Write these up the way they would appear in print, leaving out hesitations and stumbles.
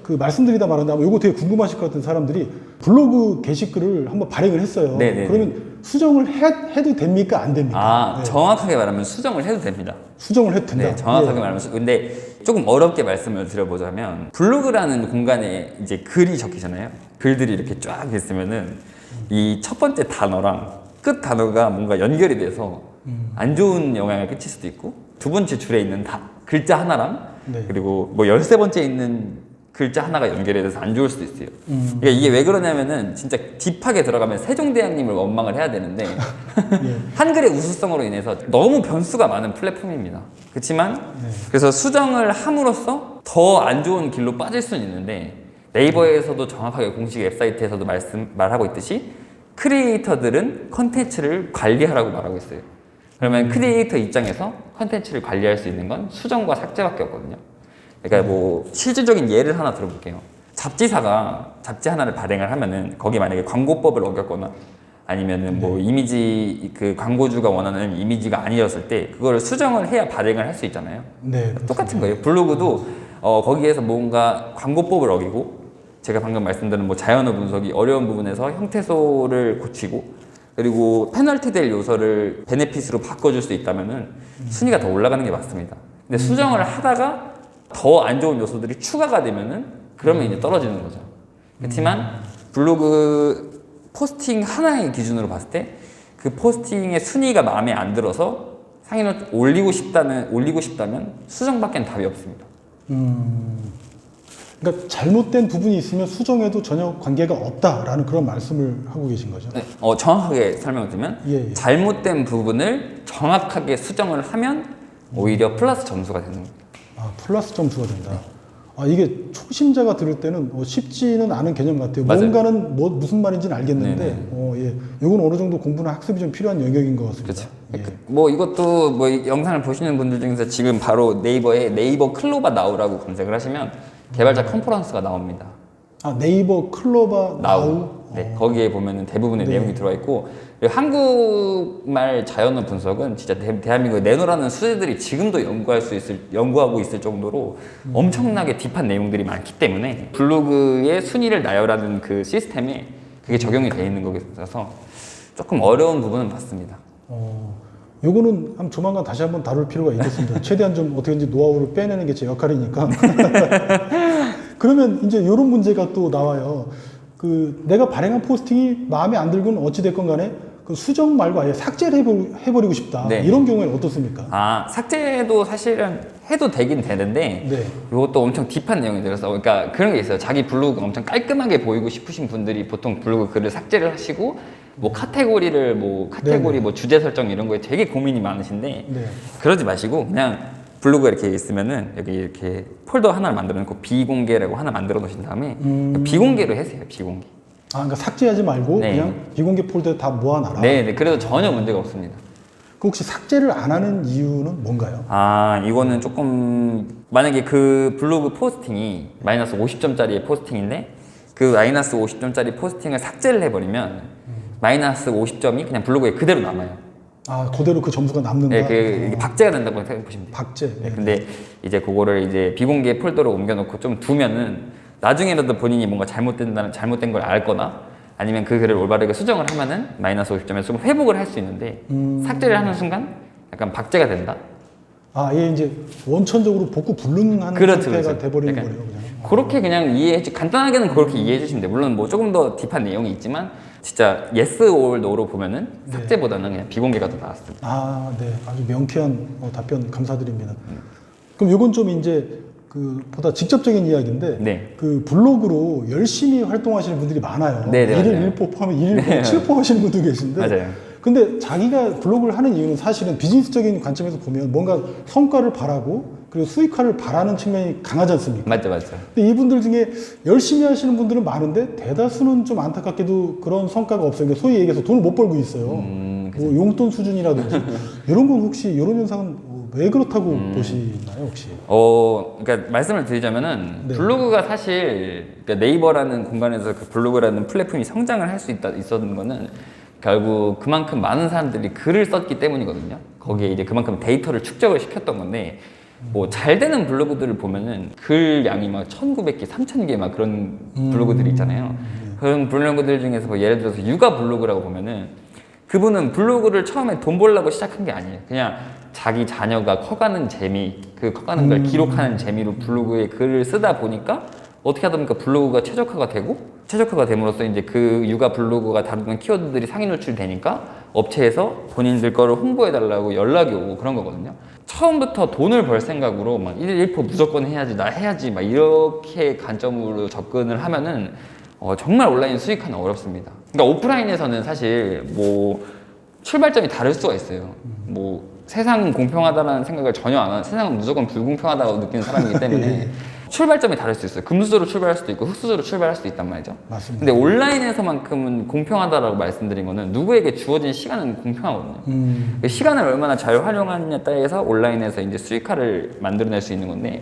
그 말씀드리다 말았는데 아마 이거 되게 궁금하실 것 같은 사람들이 블로그 게시글을 한번 발행을 했어요. 네네네. 그러면 수정을 해도 됩니까? 안 됩니까? 아, 네. 정확하게 말하면 수정을 해도 됩니다. 수정을 해도 된다. 네, 정확하게 예. 말하면 근데 조금 어렵게 말씀을 드려보자면 블로그라는 공간에 이제 글이 적히잖아요. 글들이 이렇게 쫙 있으면은 이 첫 번째 단어랑 끝 단어가 뭔가 연결이 돼서 안 좋은 영향을 끼칠 수도 있고 두 번째 줄에 있는 글자 하나랑 네. 그리고 뭐 13번째 있는 글자 하나가 연결이 돼서 안 좋을 수도 있어요. 그러니까 이게 왜 그러냐면은 진짜 딥하게 들어가면 세종대왕님을 원망을 해야 되는데 예. 한글의 우수성으로 인해서 너무 변수가 많은 플랫폼입니다. 그렇지만 네. 그래서 수정을 함으로써 더 안 좋은 길로 빠질 수는 있는데 네이버에서도 정확하게 공식 웹사이트에서도 말하고 있듯이 크리에이터들은 컨텐츠를 관리하라고 말하고 있어요. 그러면 크리에이터 입장에서 컨텐츠를 관리할 수 있는 건 수정과 삭제밖에 없거든요. 그러니까 뭐 실질적인 예를 하나 들어볼게요. 잡지사가 잡지 하나를 발행을 하면은 거기 만약에 광고법을 어겼거나 아니면은 뭐 이미지 그 광고주가 원하는 이미지가 아니었을 때 그거를 수정을 해야 발행을 할 수 있잖아요. 네. 똑같은 거예요. 블로그도 거기에서 뭔가 광고법을 어기고 제가 방금 말씀드린 뭐 자연어 분석이 어려운 부분에서 형태소를 고치고 그리고 페널티 될 요소를 베네핏으로 바꿔줄 수 있다면은 순위가 더 올라가는 게 맞습니다. 근데 수정을 하다가 더 안 좋은 요소들이 추가가 되면은 그러면 이제 떨어지는 거죠. 그렇지만 블로그 포스팅 하나의 기준으로 봤을 때 그 포스팅의 순위가 마음에 안 들어서 상위를 올리고 싶다면 수정밖엔 답이 없습니다. 그러니까 잘못된 부분이 있으면 수정해도 전혀 관계가 없다라는 그런 말씀을 하고 계신 거죠. 네, 정확하게 설명을 드리면 예. 잘못된 부분을 정확하게 수정을 하면 오히려 플러스 점수가 되는 거예요. 아, 플러스 점수가 된다. 아, 이게 초심자가 들을 때는 쉽지는 않은 개념 같아요. 맞아요. 뭔가는 무슨 말인지는 알겠는데, 네네. 예. 이건 어느 정도 공부나 학습이 좀 필요한 영역인 것 같습니다. 그렇죠. 예. 뭐 이것도 뭐 이 영상을 보시는 분들 중에서 지금 바로 네이버에 네이버 클로바 나우라고 검색을 하시면 개발자 컨퍼런스가 나옵니다. 아, 네이버 클로바 나우? 네, 거기에 보면은 대부분의 네. 내용이 들어가 있고 그리고 한국말 자연어 분석은 진짜 대한민국에 내놓으라는 수재들이 지금도 연구하고 있을 정도로 엄청나게 딥한 내용들이 많기 때문에 블로그의 순위를 나열하는 그 시스템에 그게 적용이 되어 있는 거라서 조금 어려운 부분은 맞습니다. 요거는 조만간 다시 한번 다룰 필요가 있겠습니다. 최대한 좀 어떻게든지 노하우를 빼내는 게 제 역할이니까. 그러면 이제 이런 문제가 또 나와요. 내가 발행한 포스팅이 마음에 안 들건 어찌됐건 간에 그 수정 말고 아예 삭제를 해버리고 싶다. 네. 이런 경우에는 어떻습니까? 아, 삭제도 사실은 해도 되긴 되는데 네. 이것도 엄청 딥한 내용이 들어서 그러니까 그런 게 있어요. 자기 블로그가 엄청 깔끔하게 보이고 싶으신 분들이 보통 블로그 글을 삭제를 하시고 뭐 카테고리 네네. 뭐 주제 설정 이런 거에 되게 고민이 많으신데 네. 그러지 마시고 그냥 블로그가 이렇게 있으면은 여기 이렇게 폴더 하나를 만들어 놓고 비공개라고 하나 만들어 놓으신 다음에 비공개로 하세요. 비공개. 아, 그러니까 삭제하지 말고 네. 그냥 비공개 폴더에 다 모아놔라. 네, 그래도 전혀 문제가 없습니다. 그 혹시 삭제를 안 하는 이유는 뭔가요? 아, 이거는 조금 만약에 그 블로그 포스팅이 마이너스 50점짜리 포스팅인데 그 마이너스 50점짜리 포스팅을 삭제를 해버리면 마이너스 50점이 그냥 블로그에 그대로 남아요. 아, 그대로 그 점수가 남는다. 네, 이게 박제가 된다고 생각해 보시면 돼요. 박제. 네, 근데 이제 그거를 이제 비공개 폴더로 옮겨놓고 좀 두면은 나중에라도 본인이 뭔가 잘못된 걸 알거나 아니면 그 글을 올바르게 수정을 하면은 마이너스 50점에서 좀 회복을 할 수 있는데 삭제를 하는 순간 약간 박제가 된다. 아, 얘 이제 원천적으로 복구 불능한 그렇죠, 상태가 그렇죠. 돼버리는 약간 거예요, 그냥. 그렇게 그냥 간단하게는 그렇게 이해해 주시면 돼요. 물론 뭐 조금 더 딥한 내용이 있지만 진짜 yes or no로 보면은 삭제보다는 그냥 비공개가 더 나았습니다. 아, 네. 아주 명쾌한 답변 감사드립니다. 그럼 이건 좀 이제 보다 직접적인 이야기인데 네. 그 블로그로 열심히 활동하시는 분들이 많아요. 네, 네, 일일 맞아요. 일포하면 일일 칠포 하시는 분도 계신데 맞아요. 근데 자기가 블로그를 하는 이유는 사실은 비즈니스적인 관점에서 보면 뭔가 성과를 바라고 그리고 수익화를 바라는 측면이 강하지 않습니까? 맞죠. 근데 이분들 중에 열심히 하시는 분들은 많은데 대다수는 좀 안타깝게도 그런 성과가 없어요. 그러니까 소위 얘기해서 돈을 못 벌고 있어요. 뭐 용돈 수준이라든지 이런 건 혹시 이런 현상은 왜 그렇다고 보시나요, 혹시? 그러니까 말씀을 드리자면은 네. 블로그가 사실 그러니까 네이버라는 공간에서 그 블로그라는 플랫폼이 성장을 할 수 있었던 거는 결국 그만큼 많은 사람들이 글을 썼기 때문이거든요. 거기에 이제 그만큼 데이터를 축적을 시켰던 건데 뭐 잘 되는 블로그들을 보면은 글 양이 막 1900개, 3000개 막 그런 블로그들이 있잖아요. 그런 블로그들 중에서 뭐 예를 들어서 육아 블로그라고 보면은 그분은 블로그를 처음에 돈 벌려고 시작한 게 아니에요. 그냥 자기 자녀가 커가는 재미, 그 커가는 걸 기록하는 재미로 블로그에 글을 쓰다 보니까 어떻게 하다 보니까 블로그가 최적화가 되고 최적화가 됨으로써 이제 그 육아 블로그가 다루는 키워드들이 상위 노출이 되니까 업체에서 본인들 거를 홍보해달라고 연락이 오고 그런 거거든요. 처음부터 돈을 벌 생각으로 막 1일 1포 무조건 해야지, 나 해야지 막 이렇게 관점으로 접근을 하면은 정말 온라인 수익화는 어렵습니다. 그러니까 오프라인에서는 사실 뭐 출발점이 다를 수가 있어요. 뭐 세상은 공평하다는 생각을 전혀 안 하는, 세상은 무조건 불공평하다고 느끼는 사람이기 때문에 출발점이 다를 수 있어요. 금수저로 출발할 수도 있고 흙수저로 출발할 수도 있단 말이죠. 맞습니다. 근데 온라인에서만큼은 공평하다라고 말씀드린 거는 누구에게 주어진 시간은 공평하거든요. 그 시간을 얼마나 잘 활용하느냐에 따라서 온라인에서 이제 수익화를 만들어낼 수 있는 건데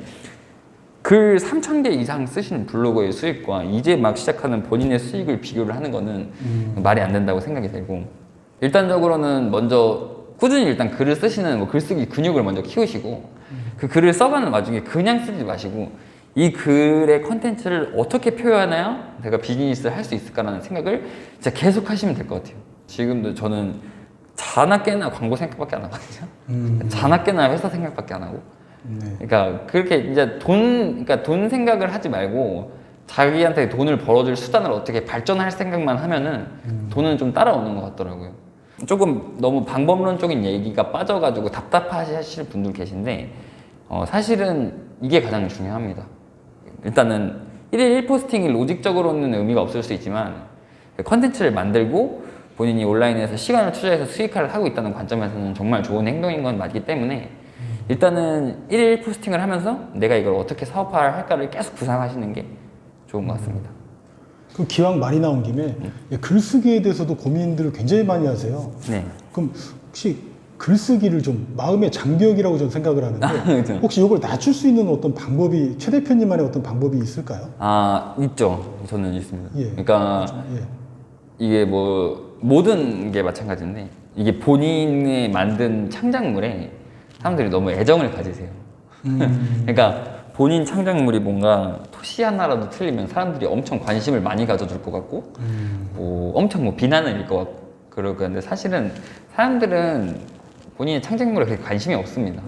글 3,000개 이상 쓰시는 블로거의 수익과 이제 막 시작하는 본인의 수익을 비교를 하는 거는 말이 안 된다고 생각이 들고 일단적으로는 먼저 꾸준히 일단 글을 쓰시는 뭐 글쓰기 근육을 먼저 키우시고 그 글을 써가는 와중에 그냥 쓰지 마시고 이 글의 컨텐츠를 어떻게 표현해야 내가 비즈니스를 할 수 있을까라는 생각을 진짜 계속 하시면 될 것 같아요. 지금도 저는 자나 깨나 광고 생각밖에 안 하거든요. 자나 깨나 회사 생각밖에 안 하고. 네. 그러니까 그렇게 이제 돈 생각을 하지 말고 자기한테 돈을 벌어줄 수단을 어떻게 발전할 생각만 하면은 돈은 좀 따라오는 것 같더라고요. 조금 너무 방법론적인 얘기가 빠져가지고 답답하실 분들 계신데 사실은 이게 가장 중요합니다. 일단은 1일 1포스팅이 로직적으로는 의미가 없을 수 있지만 컨텐츠를 만들고 본인이 온라인에서 시간을 투자해서 수익화를 하고 있다는 관점에서는 정말 좋은 행동인 건 맞기 때문에 일단은 1일 1포스팅을 하면서 내가 이걸 어떻게 사업화할까를 계속 구상하시는 게 좋은 것 같습니다. 그럼 기왕 말이 나온 김에 글쓰기에 대해서도 고민들을 굉장히 많이 하세요. 네. 그럼 혹시 글쓰기를 좀 마음의 장벽이라고 저는 생각을 하는데 그렇죠. 혹시 이걸 낮출 수 있는 어떤 방법이 최 대표님만의 어떤 방법이 있을까요? 있죠. 저는 있습니다. 예. 그러니까 예. 이게 뭐 모든 게 마찬가지인데 이게 본인이 만든 창작물에 사람들이 너무 애정을 가지세요. 그러니까 본인 창작물이 뭔가 토시 하나라도 틀리면 사람들이 엄청 관심을 많이 가져줄 것 같고 뭐 엄청 뭐 비난을 일 것 같고 그럴 건데 사실은 사람들은 본인의 창작물에 그렇게 관심이 없습니다.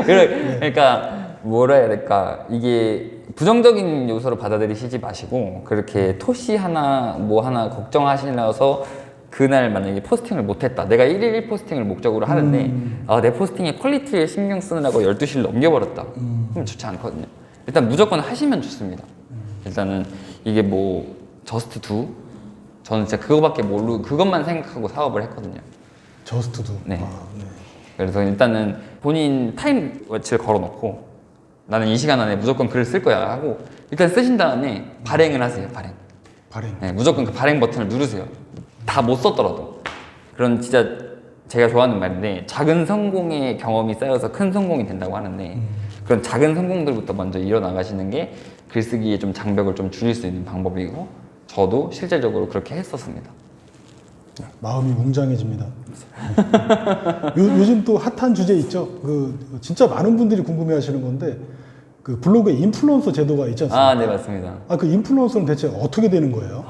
그러니까 뭐라 해야 될까 이게 부정적인 요소로 받아들이시지 마시고 그렇게 토시 하나 뭐 하나 걱정하시려서 그날 만약에 포스팅을 못했다. 내가 1일 1포스팅을 목적으로 하는데 내 포스팅의 퀄리티에 신경 쓰느라고 12시를 넘겨버렸다. 그럼 좋지 않거든요. 일단 무조건 하시면 좋습니다. 일단은 이게 뭐 저스트 두 저는 진짜 그거밖에 모르고 그것만 생각하고 사업을 했거든요. 저스트도. 네. 네. 그래서 일단은 본인 타임 워치를 걸어놓고 나는 이 시간 안에 무조건 글을 쓸 거야 하고 일단 쓰신 다음에 발행을 하세요. 발행. 네, 무조건 그 발행 버튼을 누르세요. 다 못 썼더라도. 그런 진짜 제가 좋아하는 말인데 작은 성공의 경험이 쌓여서 큰 성공이 된다고 하는데 그런 작은 성공들부터 먼저 일어나가시는 게 글쓰기에 좀 장벽을 좀 줄일 수 있는 방법이고 저도 실질적으로 그렇게 했었습니다. 마음이 웅장해집니다. 요즘 또 핫한 주제 있죠. 진짜 많은 분들이 궁금해하시는 건데 그 블로그에 인플루언서 제도가 있지 않습니까? 네 맞습니다. 그 인플루언서는 대체 어떻게 되는 거예요?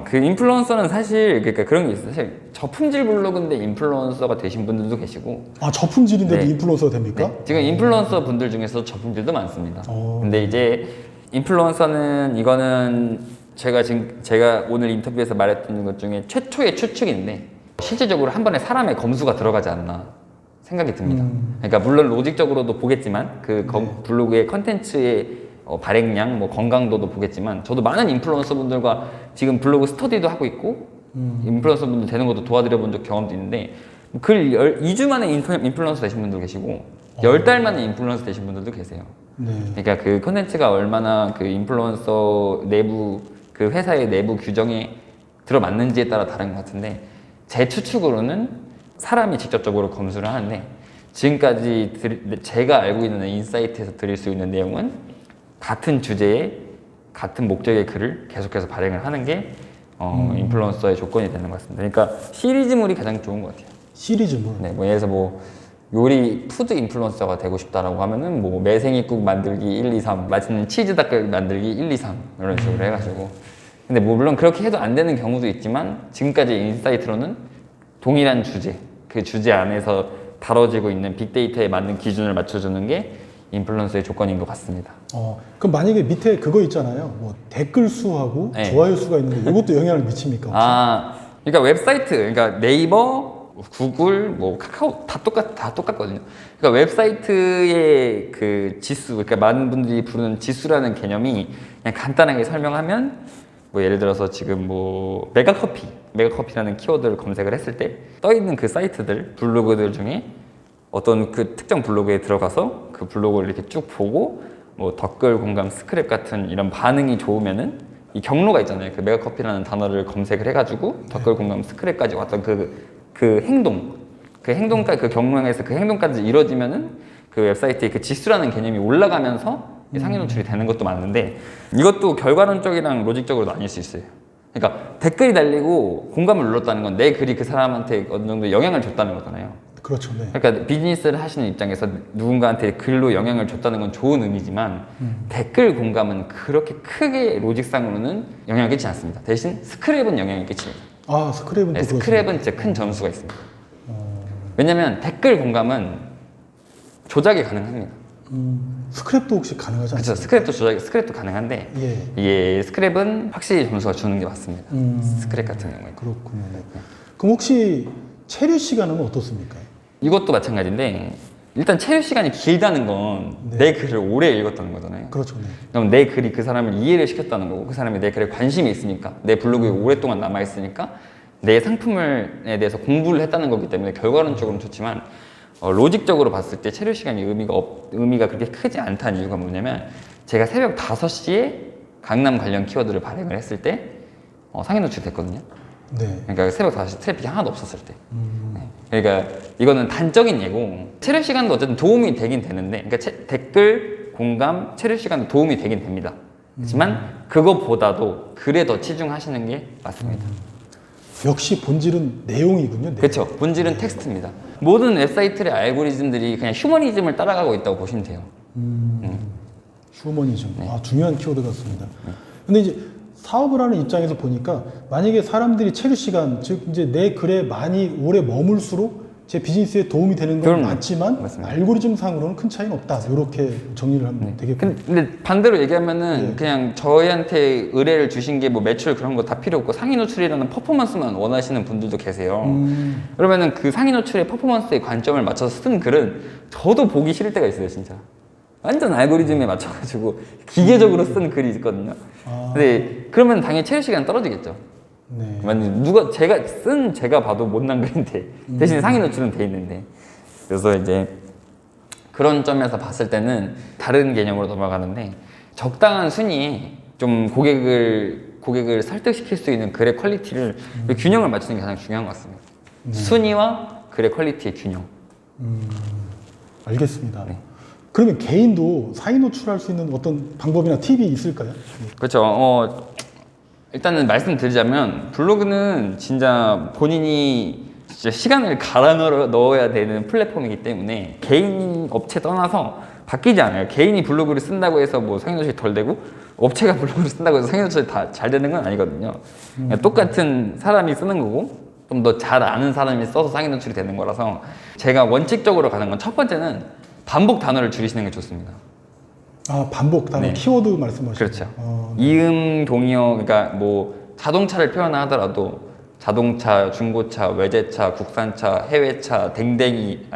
그 인플루언서는 사실 그러니까 그런 게 있어요. 사실 저품질 블로그인데 인플루언서가 되신 분들도 계시고 저품질인데도 네. 인플루언서가 됩니까? 네, 지금 인플루언서 분들 중에서 저품질도 많습니다. 어. 근데 이제 인플루언서는 이거는 제가 오늘 인터뷰에서 말했던 것 중에 최초의 추측인데 실질적으로 한 번에 사람의 검수가 들어가지 않나 생각이 듭니다. 그러니까 물론 로직적으로도 보겠지만 블로그의 컨텐츠의 발행량, 뭐 건강도도 보겠지만 저도 많은 인플루언서 분들과 지금 블로그 스터디도 하고 있고 인플루언서 분들 되는 것도 도와드려 본 경험도 있는데 2주 만에 인플루언서 되신 분도 계시고 10달 만에 인플루언서 되신 분들도 계세요. 네. 그러니까 그 컨텐츠가 얼마나 그 인플루언서 내부 그 회사의 내부 규정에 들어맞는지에 따라 다른 것 같은데 제 추측으로는 사람이 직접적으로 검수를 하는데 지금까지 제가 알고 있는 인사이트에서 드릴 수 있는 내용은 같은 주제에 같은 목적의 글을 계속해서 발행을 하는 게 인플루언서의 조건이 되는 것 같습니다. 그러니까 시리즈물이 가장 좋은 것 같아요. 시리즈물. 네, 뭐 예를 들어서 뭐 요리 푸드 인플루언서가 되고 싶다라고 하면은 뭐 매생이국 만들기 1, 2, 3, 맛있는 치즈 닭갈비 만들기 1, 2, 3 이런 식으로 해가지고. 근데 뭐 물론 그렇게 해도 안 되는 경우도 있지만 지금까지 인사이트로는 동일한 주제, 그 주제 안에서 다뤄지고 있는 빅데이터에 맞는 기준을 맞춰주는 게 인플루언서의 조건인 것 같습니다. 그럼 만약에 밑에 그거 있잖아요. 뭐 댓글 수하고 네. 좋아요 수가 있는데 이것도 영향을 미칩니까? 혹시? 그러니까 웹사이트, 그러니까 네이버, 구글, 뭐 카카오 다 똑같거든요. 그러니까 웹사이트의 그 지수, 그러니까 많은 분들이 부르는 지수라는 개념이 그냥 간단하게 설명하면 뭐 예를 들어서 지금 뭐 메가커피라는 키워드를 검색을 했을 때 떠 있는 그 사이트들, 블로그들 중에 어떤 그 특정 블로그에 들어가서 그 블로그를 이렇게 쭉 보고 뭐 댓글, 공감, 스크랩 같은 이런 반응이 좋으면은 이 경로가 있잖아요. 그 메가커피라는 단어를 검색을 해가지고 댓글, 공감, 스크랩까지 왔던 그 행동까지 그 경로에서 그 행동까지 이루어지면은 그 웹사이트에 그 지수라는 개념이 올라가면서 상위 노출이 되는 것도 맞는데 이것도 결과론적이랑 로직적으로 나뉠 수 있어요. 그러니까 댓글이 달리고 공감을 눌렀다는 건 내 글이 그 사람한테 어느 정도 영향을 줬다는 거잖아요. 그렇죠. 네. 그러니까 비즈니스를 하시는 입장에서 누군가한테 글로 영향을 줬다는 건 좋은 의미지만 댓글 공감은 그렇게 크게 로직상으로는 영향을 끼치지 않습니다. 대신 스크랩은 영향을 끼칩니다. 스크랩은 네, 또 스크랩은 진짜 큰 점수가 있습니다. 왜냐면 댓글 공감은 조작이 가능합니다. 스크랩도 혹시 가능하지 그렇죠. 않습니까? 스크랩도 가능한데 예. 이게 스크랩은 확실히 점수가 주는 게 맞습니다. 스크랩 같은 경우에. 그렇군요. 네. 그럼 혹시 체류 시간은 어떻습니까? 이것도 마찬가지인데 일단 체류 시간이 길다는 건 내 글을 오래 읽었다는 거잖아요. 그렇죠. 네. 그럼 내 글이 그 사람을 이해를 시켰다는 거고 그 사람이 내 글에 관심이 있으니까 내 블로그에 오랫동안 남아있으니까 내 상품에 대해서 공부를 했다는 거기 때문에 결과론적으로는 좋지만 로직적으로 봤을 때 체류 시간이 의미가 그렇게 크지 않다는 이유가 뭐냐면 제가 새벽 5시에 강남 관련 키워드를 발행을 했을 때 상위 노출이 됐거든요. 네. 그러니까 새벽 5시 트래픽이 하나도 없었을 때. 네. 그러니까 이거는 단적인 예고 체류 시간도 어쨌든 도움이 되긴 되는데 그러니까 댓글, 공감, 체류 시간도 도움이 되긴 됩니다. 하지만 그거보다도 글에 더 치중하시는 게 맞습니다. 역시 본질은 내용이군요. 내용. 그렇죠. 본질은 텍스트입니다. 모든 웹사이트의 알고리즘들이 그냥 휴머니즘을 따라가고 있다고 보시면 돼요. 휴머니즘. 중요한 키워드 같습니다. 근데 이제 사업을 하는 입장에서 보니까 만약에 사람들이 체류 시간, 즉 이제 내 글에 많이 오래 머물수록 제 비즈니스에 도움이 되는 건 그럼요. 맞지만 맞습니다. 알고리즘 상으로는 큰 차이는 없다. 이렇게 정리를 하면 되겠군요. 근데 반대로 얘기하면은 그냥 저희한테 의뢰를 주신 게 뭐 매출 그런 거 다 필요 없고 상위 노출이라는 퍼포먼스만 원하시는 분들도 계세요. 그러면은 그 상위 노출의 퍼포먼스에 관점을 맞춰서 쓴 글은 저도 보기 싫을 때가 있어요, 진짜. 완전 알고리즘에 맞춰가지고 기계적으로 쓴 글이 있거든요. 근데 그러면 당연히 체류 시간 떨어지겠죠. 네. 만약 제가 봐도 못난 글인데 대신 상위 노출은 돼 있는데 그래서 이제 그런 점에서 봤을 때는 다른 개념으로 넘어가는데 적당한 순위에 좀 고객을 설득시킬 수 있는 글의 퀄리티를 균형을 맞추는 게 가장 중요한 것 같습니다. 순위와 글의 퀄리티의 균형. 알겠습니다. 네. 그러면 개인도 상위 노출할 수 있는 어떤 방법이나 팁이 있을까요? 그렇죠. 일단은 말씀드리자면 블로그는 진짜 본인이 진짜 시간을 갈아 넣어야 되는 플랫폼이기 때문에 개인 업체 떠나서 바뀌지 않아요. 개인이 블로그를 쓴다고 해서 뭐 상위 노출이 덜 되고 업체가 블로그를 쓴다고 해서 상위 노출이 다 잘 되는 건 아니거든요. 그러니까 똑같은 사람이 쓰는 거고 좀 더 잘 아는 사람이 써서 상위 노출이 되는 거라서 제가 원칙적으로 가는 건 첫 번째는 반복 단어를 줄이시는 게 좋습니다. 반복 단어, 네. 키워드 말씀하시죠. 그렇죠. 이음, 동의어, 그러니까 뭐 자동차를 표현하더라도 자동차, 중고차, 외제차, 국산차, 해외차, 댕댕이,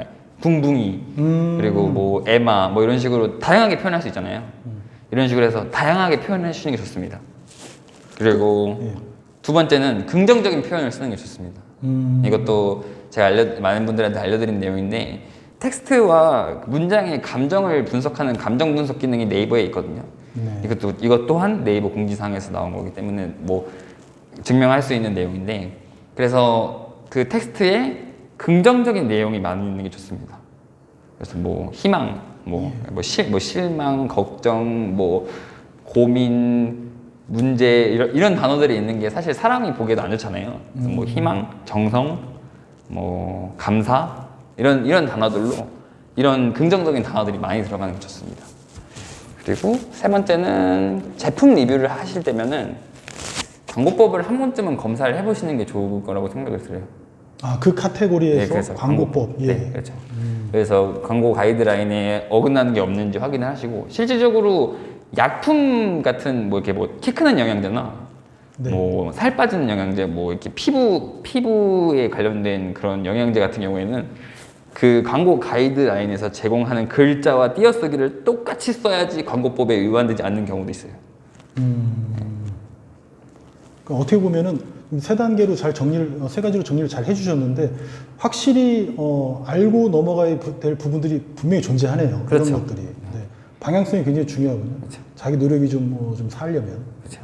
붕붕이, 그리고 뭐 에마, 뭐 이런 식으로 다양하게 표현할 수 있잖아요. 이런 식으로 해서 다양하게 표현해 주시는 게 좋습니다. 그리고 두 번째는 긍정적인 표현을 쓰는 게 좋습니다. 이것도 제가 많은 분들한테 알려드린 내용인데 텍스트와 문장의 감정을 분석하는 감정 분석 기능이 네이버에 있거든요. 네. 이것 또한 네이버 공지사항에서 나온 거기 때문에 뭐 증명할 수 있는 내용인데 그래서 그 텍스트에 긍정적인 내용이 많이 있는 게 좋습니다. 그래서 뭐 희망, 실망, 걱정, 뭐 고민, 문제 이런 단어들이 있는 게 사실 사람이 보기에도 안 좋잖아요. 그래서 뭐 희망, 정성, 뭐 감사 이런 단어들로 이런 긍정적인 단어들이 많이 들어가는 게 좋습니다. 그리고 세 번째는 제품 리뷰를 하실 때면은 광고법을 한 번쯤은 검사를 해보시는 게 좋을 거라고 생각을 들어요. 아, 그 카테고리에서 그래서 광고법. 예. 네, 그렇죠. 그래서 광고 가이드라인에 어긋나는 게 없는지 확인을 하시고 실질적으로 약품 같은 뭐 이렇게 뭐 키 크는 영양제나 네. 뭐 살 빠지는 영양제, 뭐 이렇게 피부에 관련된 그런 영양제 같은 경우에는 그 광고 가이드라인에서 제공하는 글자와 띄어쓰기를 똑같이 써야지 광고법에 위반되지 않는 경우도 있어요. 그러니까 어떻게 보면은 세 단계로 잘 정리를, 세 가지로 정리를 잘 해주셨는데 확실히 알고 넘어가야 될 부분들이 분명히 존재하네요. 그렇죠. 그런 것들이. 네. 방향성이 굉장히 중요하군요. 그렇죠. 자기 노력이 좀 살려면. 그렇죠.